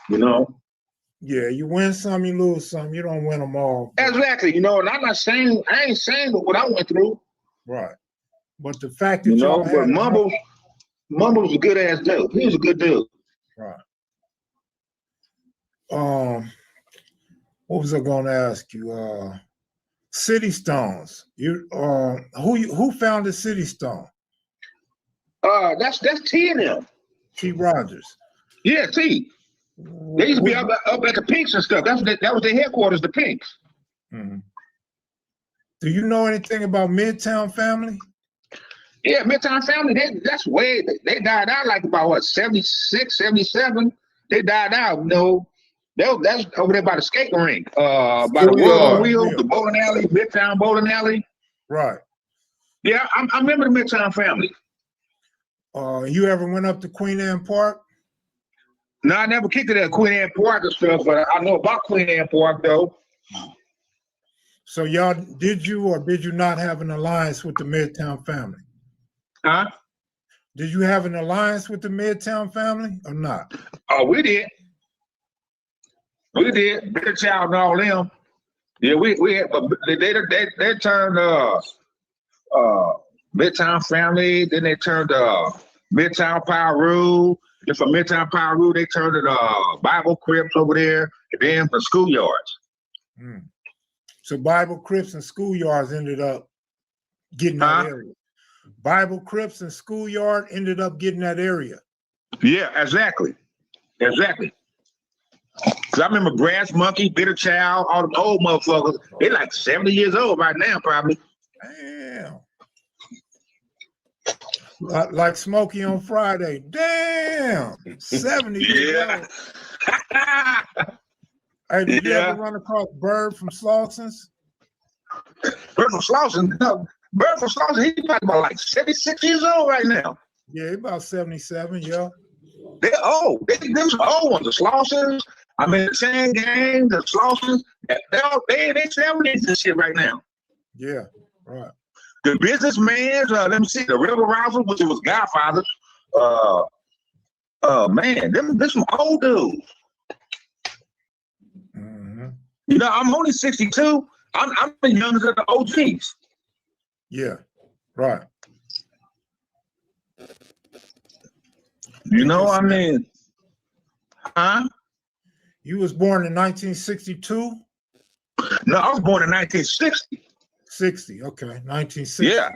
You know? Yeah, you win some, you lose some. You don't win them all. Exactly. You know, and I ain't saying what I went through. Right. But the fact that but Mumbles was a good ass dude. He was a good dude. Right. What was I gonna ask you? City Stones. Who founded City Stone? That's T and them. T. Rogers. Yeah, T. They used to be up at the Pinks and stuff. That was their headquarters, the Pinks. Mm-hmm. Do you know anything about Midtown Family? Yeah, Midtown Family, they died out like about what, 76, 77? They died out, you know. That's over there by the skating rink, by the wheel, the bowling alley, Midtown Bowling Alley. Right. Yeah, I remember the Midtown Family. You ever went up to Queen Anne Park? No, I never kicked it at Queen Anne Park and stuff, but I know about Queen Anne Park though. So y'all, did you or did you not have an alliance with the Midtown Family? Huh? Did you have an alliance with the Midtown Family or not? Oh, we did. We did. Bitter Child and all them. Yeah, we had, but they turned Midtown Family, then they turned Midtown Pyru. And from Midtown Pyru, they turned to Bible Crips over there, and then the schoolyards. So Bible Crips and schoolyards ended up getting that area. Bible Crips and schoolyard ended up getting that area. Yeah, exactly. Exactly. Because I remember Brass Monkey, Bitter Child, all the old motherfuckers, they like 70 years old right now, probably. Damn. Like Smokey on Friday. Damn. 70 years old. Hey, did you ever run across Bird from Slauson's? Bird from Slauson? No. Bird from Slauson, he's about like 76 years old right now. Yeah, he's about 77, yeah. They're old. They're some old ones. The Slausons, I mean, the Chain Gang, the Slausons, they 70s and shit right now. Yeah, right. The Businessmen, let me see, the River Rousers, which was Godfathers. Man, they're some old dudes. Mm-hmm. You know, I'm only 62. I'm the youngest of the OGs. Yeah, right. You know, I mean, huh? You was born in 1962? No, I was born in 1960. 60, okay, 1960. Yeah,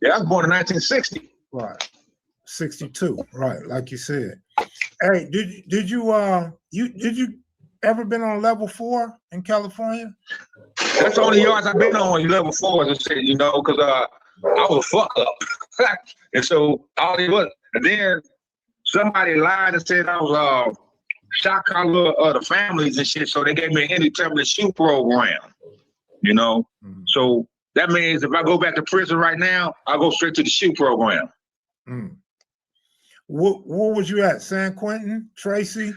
I was born in 1960. Right, 62, right, like you said. Hey, did you ever been on level 4 in California? That's the only yards I've been on level 4 and shit, you know, because I was a fuck up. And so all it was, and then somebody lied and said I was shot collar of the families and shit, so they gave me an indeterminate shoe program, you know. Mm-hmm. So that means if I go back to prison right now, I'll go straight to the shoe program. Mm. What was you at, San Quentin, Tracy?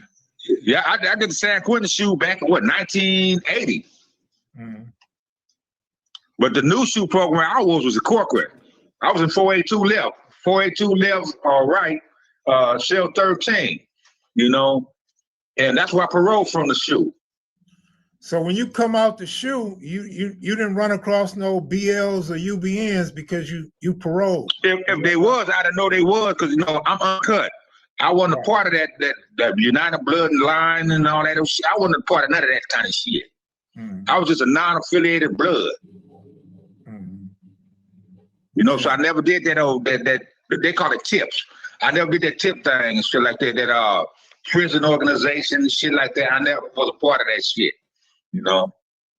Yeah, I did the San Quentin shoe back in 1980. Mm-hmm. But the new shoe program I was a corporate. I was in 482 left. 482 left, right, cell 13, you know, and that's why I paroled from the shoe. So when you come out the shoe, you didn't run across no BLs or UBNs because you paroled. If they was, I'd know they was, because I'm uncut. I wasn't a part of that United Blood line and all that shit. I wasn't a part of none of that kind of shit. I was just a non-affiliated blood. So I never did that they call it tips. I never did that tip thing and shit like that. That prison organization and shit like that. I never was a part of that shit. I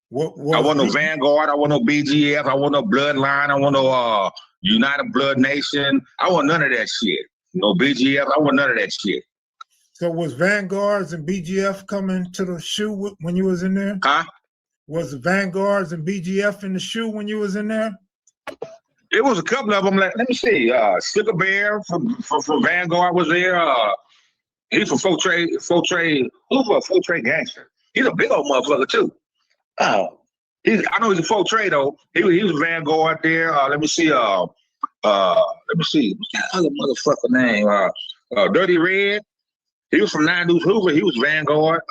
wasn't no Vanguard. I wasn't no BGF. I wasn't no Bloodline. I wasn't no United Blood Nation. I wasn't none of that shit. No BGF. I wasn't none of that shit. So was Vanguards and BGF coming to the shoe when you was in there? Huh? Was the Vanguards and BGF in the shoe when you was in there? It was a couple of them. Let me see. Sugar Bear from Vanguard was there. He's from Hoover gangster. He's a big old motherfucker too. I know he's a Fortray though. He was Vanguard there. Let me see. What's that other motherfucker name? Dirty Red. He was from 9 Deuce Hoover. He was Vanguard.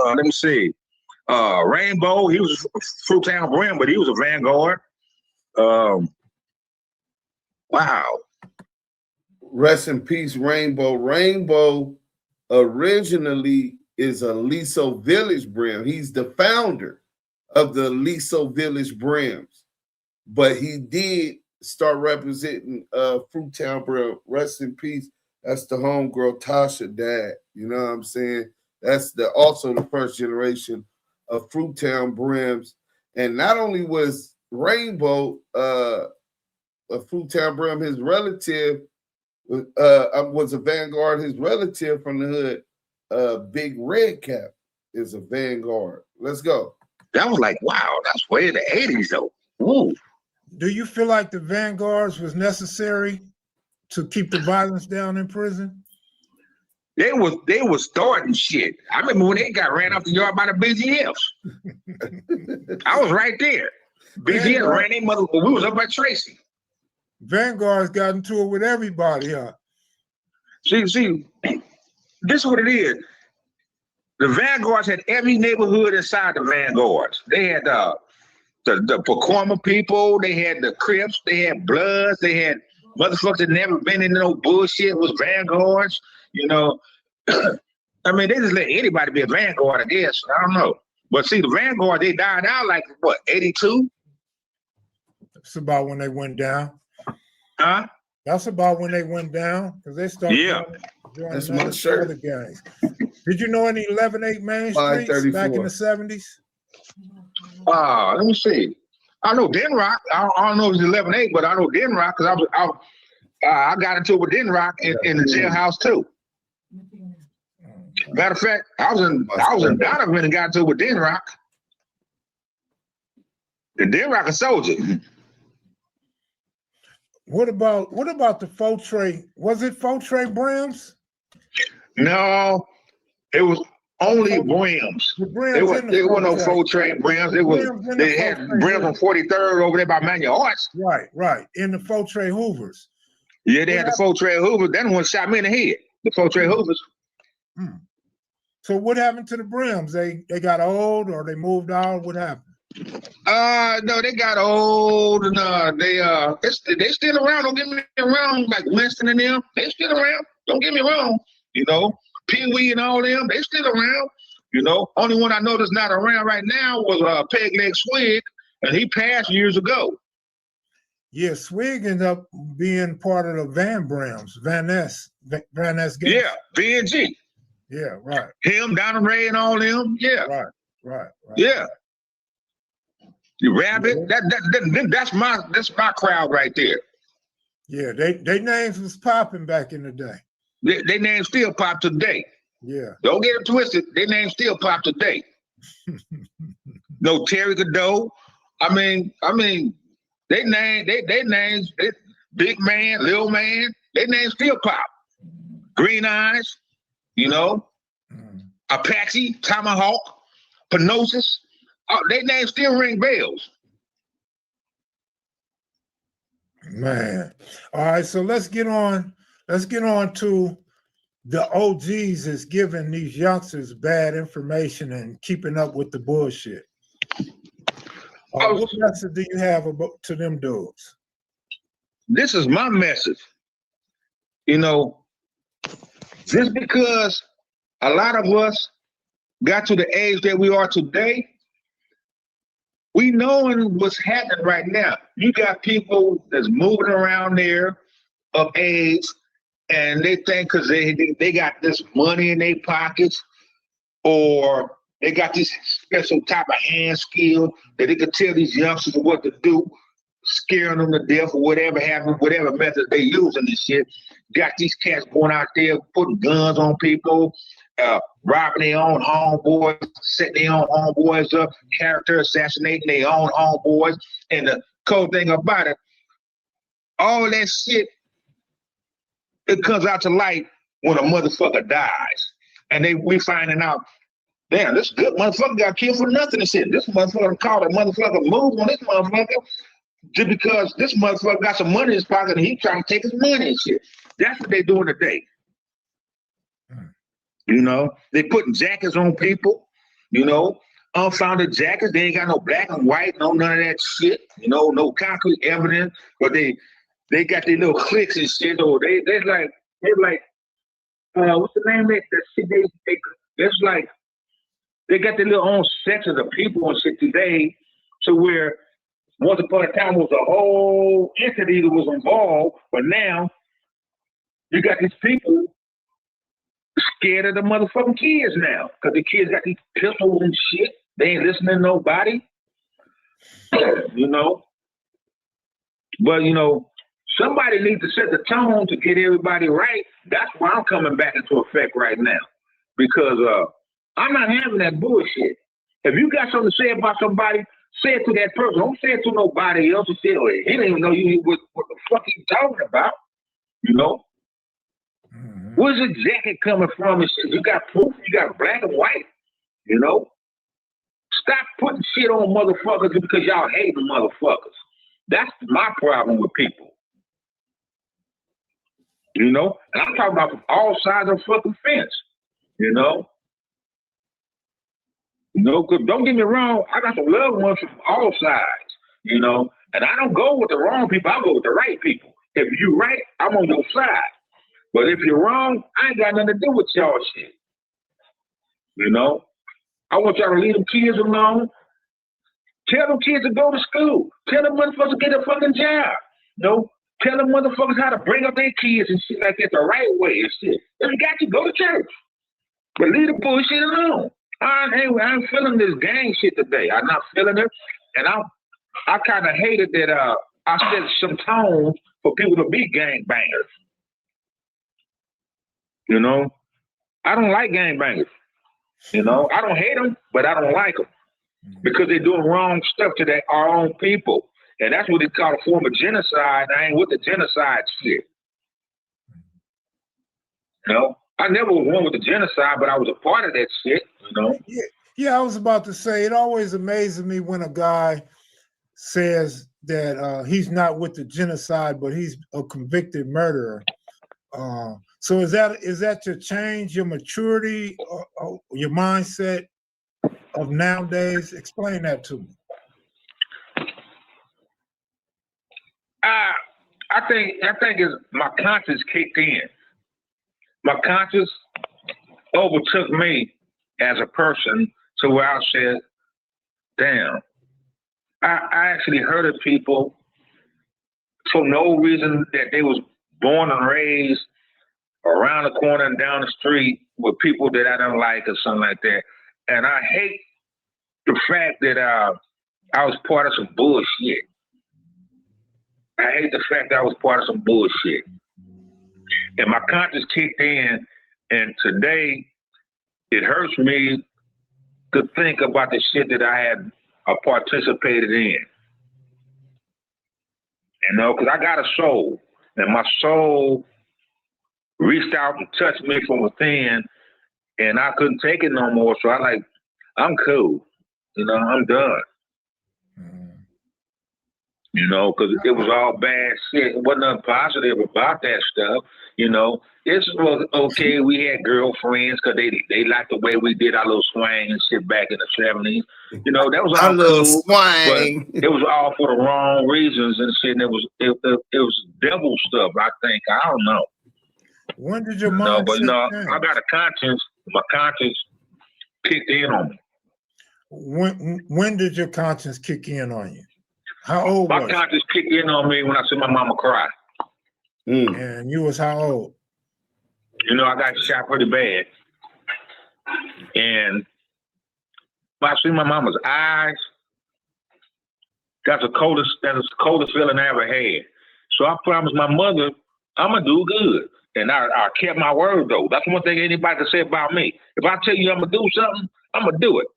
Let me see. Rainbow. He was Fruittown Brim, but he was a Vanguard. Wow. Rest in peace, Rainbow. Rainbow originally is a Liso Village Brim. He's the founder of the Liso Village Brims, but he did start representing Fruittown Brim. Rest in peace. That's the homegirl Tasha dad. You know what I'm saying? That's also the first generation of Fruittown Brims. And not only was Rainbow a Fruittown Brim, his relative was a Vanguard. His relative from the hood, Big Red Cap, is a Vanguard. Let's go. That was like, wow, that's way in the 80s though. Ooh. Do you feel like the Vanguards was necessary to keep the violence down in prison? They was starting shit. I remember when they got ran off the yard by the BGFs. I was right there. BGF ran their mother. We was up by Tracy. Vanguards got into it with everybody, huh? See, this is what it is. The Vanguards had every neighborhood inside the Vanguards. They had the Pacoima people, they had the Crips, they had Bloods, they had motherfuckers that never been in no bullshit, was Vanguards, I mean, they just let anybody be a Vanguard, I guess. I don't know. But see, the Vanguard, they died out like, what, 82? That's about when they went down. Huh? That's about when they went down, because they started doing that's my shirt. Other gangs. Did you know any 11-8 Main Streets back in the 70s? Let me see. I know Den Rock. I don't know if it's 11-8, but I know Den Rock because I got into it with Den Rock in the jailhouse too. Matter of fact, I was in Donovan and got into it with Den Rock. The Den Rock a soldier. What about the Fortray? Was it Fortray Brims? No, it was only Brims. There was no Fortray Brims. They had Brims on 43rd over there by Manual Arts. Right. In the Fortray Hoovers. Yeah, they had the Fortray Hoovers. That one shot me in the head. The Fortray Hoovers. So what happened to the Brims? They got old or they moved out? What happened? No, they got old and they still around. Don't get me wrong, like Winston and them, they still around. Don't get me wrong. Pee Wee and all them, they still around. Only one I know that's not around right now was Peg Leg Swig, and he passed years ago. Yeah, Swig ended up being part of the Van Brims, Van Ness gang. Yeah, VNG. Yeah, right. Him, Donald Ray, and all them. Yeah. Right. Yeah. You Rabbit, that's my crowd right there. Yeah, they names was popping back in the day. They names still pop today. Yeah. Don't get it twisted. They names still pop today. No Terry Godot. I mean, they names, Big Man, Little Man, they names still pop. Green Eyes, Apache, Tomahawk, Penosis. They names still ring bells. Man. All right, so let's get on to the OGs is giving these youngsters bad information and keeping up with the bullshit. What message do you have to them dudes? This is my message. You know, just because a lot of us got to the age that we are today, we knowing what's happening right now. You got people that's moving around there of age, and they think because they got this money in their pockets, or they got this special type of hand skill that they could tell these youngsters what to do, scaring them to death or whatever happened, whatever method they using this shit. Got these cats going out there putting guns on people, robbing their own homeboys, setting their own homeboys up, character assassinating their own homeboys. And the cold thing about it, all that shit, it comes out to light when a motherfucker dies. And we finding out, damn, this good motherfucker got killed for nothing and shit. This motherfucker called a motherfucker move on this motherfucker just because this motherfucker got some money in his pocket and he trying to take his money and shit. That's what they doing today. You know, they putting jackets on people, you know, unfounded jackets. They ain't got no black and white, no none of that shit, you know, no concrete evidence. But they got their little cliques and shit. Or they're like, what's the name of that shit? It's like they got their little own section of people and shit today, to where once upon a time was a whole entity that was involved, but now you got these people scared of the motherfucking kids now, because the kids got these pistols and shit. They ain't listening to nobody, you know. But, you know, somebody needs to set the tone to get everybody right. That's why I'm coming back into effect right now, because I'm not having that bullshit. If you got something to say about somebody, say it to that person. Don't say it to nobody else. He didn't even know what the fuck he's talking about, you know. Where's the jacket coming from and shit? You got proof, you got black and white, you know? Stop putting shit on motherfuckers because y'all hate the motherfuckers. That's my problem with people. You know? And I'm talking about all sides of the fucking fence, you know? You know, because don't get me wrong, I got some loved ones from all sides, you know? And I don't go with the wrong people, I go with the right people. If you right, I'm on your side. But if you're wrong, I ain't got nothing to do with y'all shit. You know? I want y'all to leave them kids alone. Tell them kids to go to school. Tell them motherfuckers to get a fucking job. You know? Tell them motherfuckers how to bring up their kids and shit like that the right way and shit. If you got to, go to church. But leave the bullshit alone. I'm feeling this gang shit today. I'm not feeling it. And I kind of hated that I set some tone for people to be gangbangers. You know, I don't like gangbangers. You know, I don't hate them, but I don't like them because they're doing wrong stuff to our own people. And that's what they call a form of genocide. I ain't with the genocide shit. You know, I never was one with the genocide, but I was a part of that shit, you know. Yeah, I was about to say, it always amazes me when a guy says that he's not with the genocide, but he's a convicted murderer. So is that your change, your maturity, or your mindset of nowadays? Explain that to me. I think it's my conscience kicked in. My conscience overtook me as a person to where I said, damn, I actually hurted people for no reason, that they was born and raised around the corner and down the street with people that I don't like or something like that. And I hate the fact that I was part of some bullshit. I hate the fact that I was part of some bullshit. And my conscience kicked in, and today it hurts me to think about the shit that I had participated in. You know, because I got a soul, and my soul reached out and touched me from within, and I couldn't take it no more. So I'm cool. You know, I'm done. You know, because it was all bad shit. It wasn't nothing positive about that stuff, you know. It was okay. We had girlfriends because they liked the way we did our little swing and shit back in the 70s. You know, that was all cool, but it was all for the wrong reasons and shit. And it was devil stuff, I think. I don't know. When did your mom? But I got a conscience. My conscience kicked in on me. When did your conscience kick in on you? How old my was you? My conscience kicked in on me when I saw my mama cry. And you was how old? You know, I got shot pretty bad. And when I see my mama's eyes, that's the coldest feeling I ever had. So I promised my mother, I'm going to do good. And I kept my word, though. That's one thing anybody can say about me. If I tell you I'm going to do something, I'm going to do it.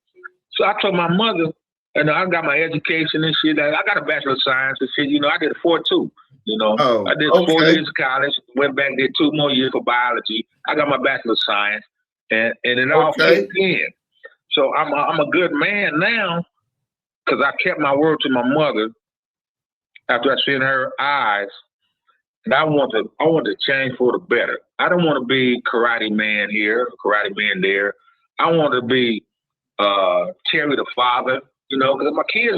So I told my mother, and I got my education and shit. I got a Bachelor of Science and shit. You know, I did 4.2. You know, I did 4 years of college, went back, did 2 more years for biology. I got my Bachelor of Science, and it all kicked in. So I'm a good man now because I kept my word to my mother after I seen her eyes. And I want to change for the better. I don't want to be karate man here, karate man there. I want to be Terry the father, you know, because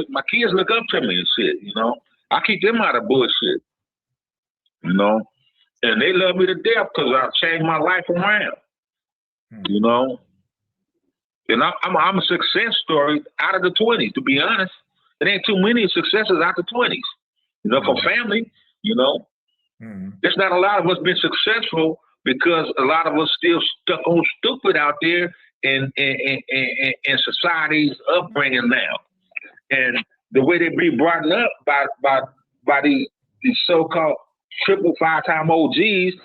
my kids look up to me and shit, you know. I keep them out of bullshit, you know. And they love me to death because I changed my life around, you know. And I'm a success story out of the 20s, to be honest. There ain't too many successes out of the 20s, you know, for family, you know. There's not a lot of us been successful because a lot of us still stuck on stupid out there in society's upbringing now. And the way they be brought up by these so-called triple 5-time OGs,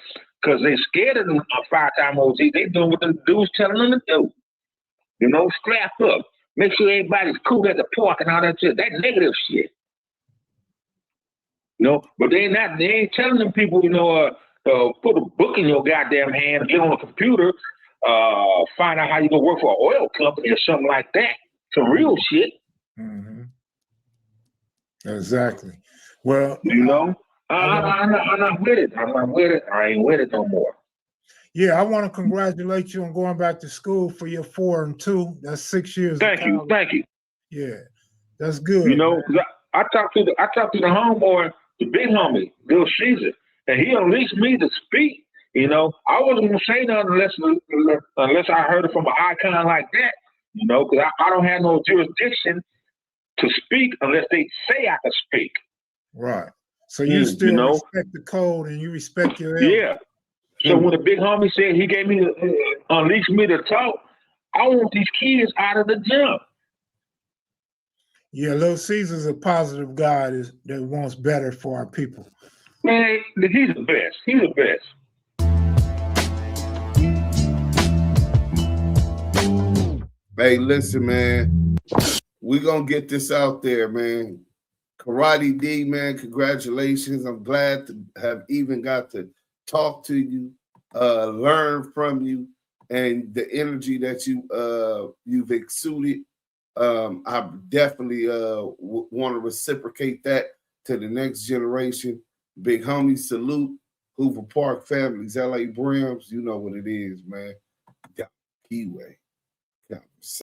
because they scared of them 5-time OGs, they doing what the dudes telling them to do. You know, strap up. Make sure everybody's cool at the park and all that shit. That negative shit. You know, but they ain't telling them people, you know, put a book in your goddamn hand, get on a computer, find out how you gonna work for an oil company or something like that. Some real shit. Exactly. Well, you know, I'm not with it. I'm not with it. I ain't with it no more. Yeah, I want to congratulate you on going back to school for your 4 and 2. That's 6 years. Thank you. Yeah, that's good. You know, I talked to the homeboy, the big homie, Bill Caesar, and he unleashed me to speak. You know, I wasn't gonna say nothing unless I heard it from an icon like that. You know, because I don't have no jurisdiction to speak unless they say I can speak. Right. So you still respect the code and you respect your elders. Yeah. So when the big homie said he gave me unleashed me to talk, I want these kids out of the jump. Yeah, Little Caesar's a positive guy that wants better for our people. Man, he's the best. He's the best. Hey, listen, man. We're going to get this out there, man. Karate D, man, congratulations. I'm glad to have even got to talk to you, learn from you, and the energy that you've exuded. I definitely want to reciprocate that to the next generation. Big homie, salute. Hoover Park Families, LA Brims, you know what it is, man. Damu Kiwe Conversations.